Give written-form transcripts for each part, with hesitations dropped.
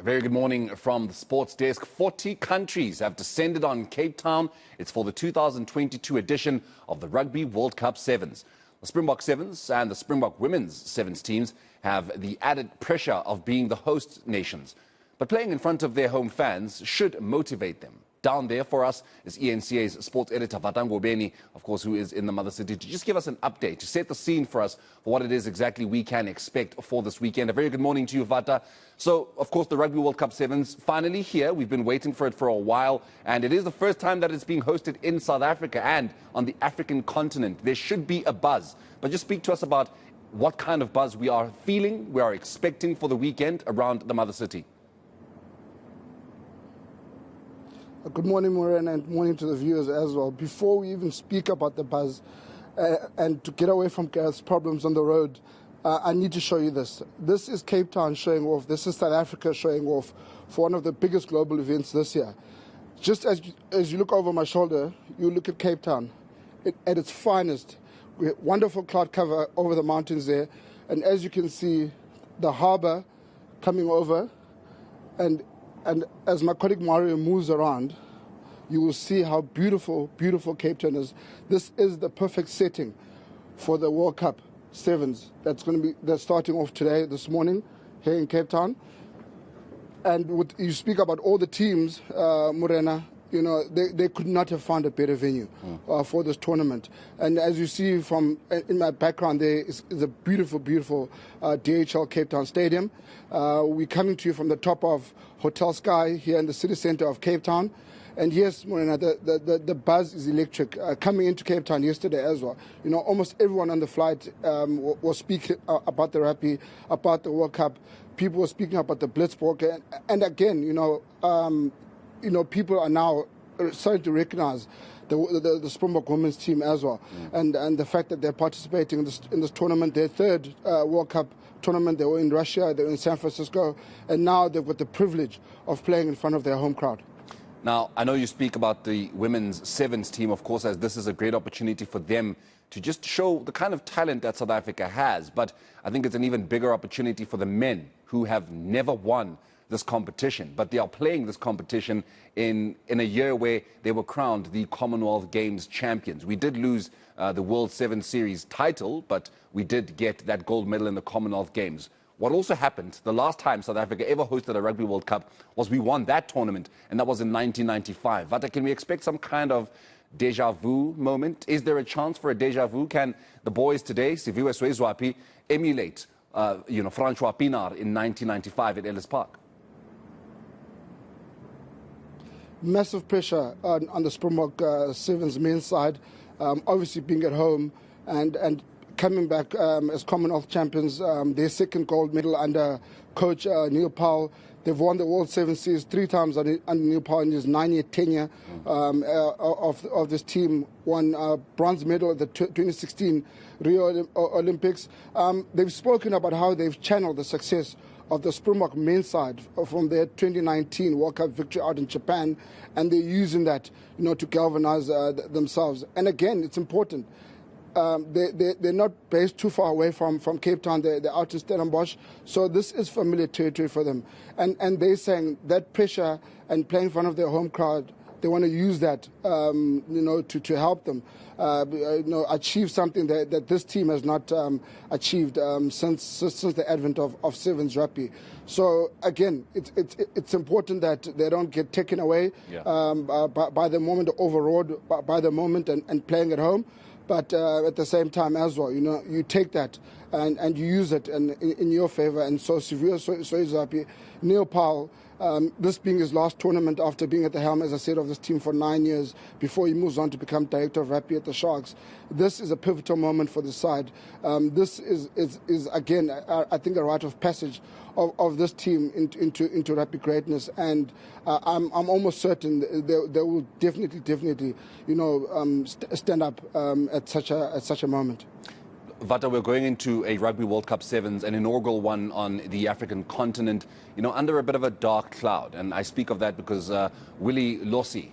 Very good morning from the sports desk. 40 countries have descended on Cape Town. It's for the 2022 edition of the Rugby World Cup Sevens. The Springbok Sevens and the Springbok Women's Sevens teams have the added pressure of being the host nations. But playing in front of their home fans should motivate them. Down there for us is eNCA's sports editor, Vata Ngobeni, of course, who is in the mother city, to just give us an update, to set the scene for us for what it is exactly we can expect for this weekend. A very good morning to you, Vata. So, of course, the Rugby World Cup Sevens finally here. We've been waiting for it for a while, and it is the first time that it's being hosted in South Africa and on the African continent. There should be a buzz. But just speak to us about what kind of buzz we are feeling, we are expecting for the weekend around the mother city. Good morning, Moran, and morning to the viewers as well. Before we even speak about the buzz and to get away from Gareth's problems on the road, I need to show you this. This is Cape Town showing off. This is South Africa showing off for one of the biggest global events this year. Just as you look over my shoulder, you look at Cape Town at its finest. Wonderful cloud cover over the mountains there. And as you can see, the harbour coming over, and as my colleague Mario moves around, you will see how beautiful, beautiful Cape Town is. This is the perfect setting for the World Cup Sevens. That's starting off today, this morning, here in Cape Town. And you speak about all the teams, Morena, you know, they could not have found a better venue for this tournament. And as you see from in my background there is a beautiful, beautiful DHL Cape Town Stadium. We're coming to you from the top of Hotel Sky here in the city centre of Cape Town. And yes, Morena, the buzz is electric. Coming into Cape Town yesterday as well, you know, almost everyone on the flight was speaking about the rugby, about the World Cup. People were speaking about the Blitzball. And again, you know, people are now starting to recognize the Springbok women's team as well, and the fact that they're participating in this tournament, their third World Cup tournament. They were in Russia, they were in San Francisco, and now they've got the privilege of playing in front of their home crowd. Now, I know you speak about the women's sevens team, of course, as this is a great opportunity for them to just show the kind of talent that South Africa has, but I think it's an even bigger opportunity for the men who have never won this competition, but they are playing this competition in a year where they were crowned the Commonwealth Games champions. We did lose the World Seven Series title, but we did get that gold medal in the Commonwealth Games. What also happened, the last time South Africa ever hosted a Rugby World Cup, was we won that tournament, and that was in 1995. Vata, can we expect some kind of deja vu moment? Is there a chance for a deja vu? Can the boys today, Siviwe Swezwapi, emulate Francois Pienaar in 1995 at Ellis Park? Massive pressure on the Springbok Sevens men's side, obviously being at home and coming back as Commonwealth champions, their second gold medal under coach Neil Powell. They've won the World Seven Series 3 times under Neil Powell in his 9-year tenure of this team. Won bronze medal at the 2016 Rio Olympics. They've spoken about how they've channeled the success of the Springbok men's side from their 2019 World Cup victory out in Japan, and they're using that, you know, to galvanize themselves. And again, it's important. They're not based too far away from Cape Town. They're out in Stellenbosch, so this is familiar territory for them. And they're saying that pressure and playing in front of their home crowd, they want to use that, you know, to help them, you know, achieve something that this team has not achieved since the advent of Sevens rugby. So again, it's important that they don't get taken away by the moment, overawed by the moment, and playing at home. But at the same time as well, you know, you take that and you use it in your favour. And so Siviwe Swezwapi, Neil Powell, this being his last tournament after being at the helm, as I said, of this team for 9 years before he moves on to become director of rugby at the Sharks. This is a pivotal moment for the side. This is again, I think, a rite of passage of this team into rugby greatness, and I'm almost certain they will definitely, you know, stand up at such a moment. Vata, we're going into a Rugby World Cup Sevens, an inaugural one on the African continent, you know, under a bit of a dark cloud. And I speak of that because Willie Losi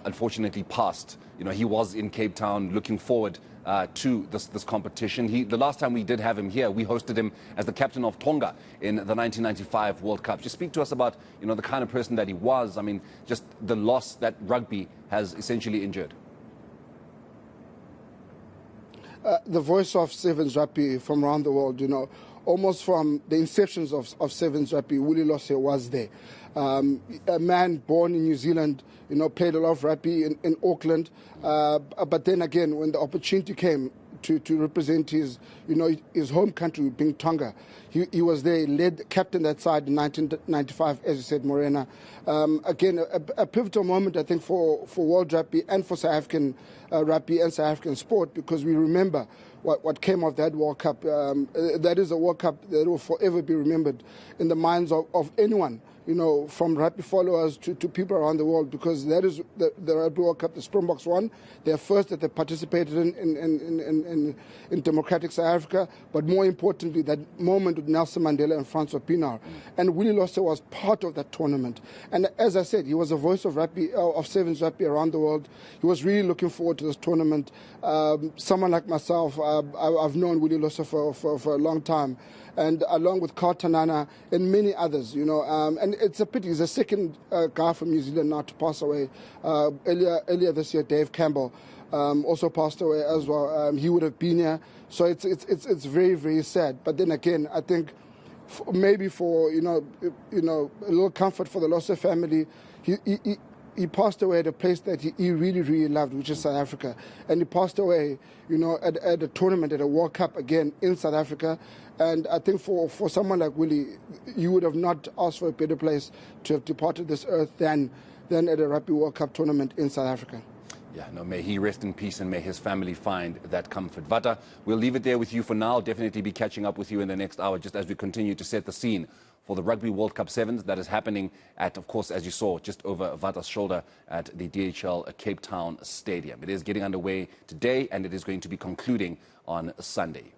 unfortunately passed. He was in Cape Town looking forward to this competition. The last time we did have him here, we hosted him as the captain of Tonga in the 1995 World Cup. Just speak to us about, the kind of person that he was. I mean, just the loss that rugby has essentially injured. The voice of Sevens rugby from around the world, almost from the inceptions of Sevens rugby, Willie Losse was there. A man born in New Zealand, played a lot of rugby in Auckland, but then again, when the opportunity came to represent his home country, being Tonga, he was there, captained that side in 1995, as you said, Morena. Again, a pivotal moment, I think, for world rugby and for South African rugby and South African sport, because we remember what came of that World Cup. That is a World Cup that will forever be remembered in the minds of anyone, from rugby followers to people around the world, because that is the Rugby World Cup the Springboks won. They're first that they participated in democratic South Africa, but more importantly, that moment with Nelson Mandela and Francois Pienaar. And Willie Losse was part of that tournament. And as I said, he was a voice of rugby, of Sevens rugby around the world. He was really looking forward to this tournament. Someone like myself, I've known Willie Losse for a long time, and along with Carl Tanana and many others, and it's a pity. He's the second guy from New Zealand now to pass away. Earlier this year, Dave Campbell also passed away as well. He would have been here, so it's very, very sad. But then again, I think maybe for a little comfort for the Losse family, he passed away at a place that he really, really loved, which is South Africa. And he passed away, at a tournament, at a World Cup again in South Africa. And I think for someone like Willie, you would have not asked for a better place to have departed this earth than at a Rugby World Cup tournament in South Africa. Yeah, no, may he rest in peace and may his family find that comfort. Vata, we'll leave it there with you for now. Definitely be catching up with you in the next hour, just as we continue to set the scene for the Rugby World Cup Sevens that is happening at, of course, as you saw, just over Vata's shoulder at the DHL Cape Town Stadium. It is getting underway today, and it is going to be concluding on Sunday.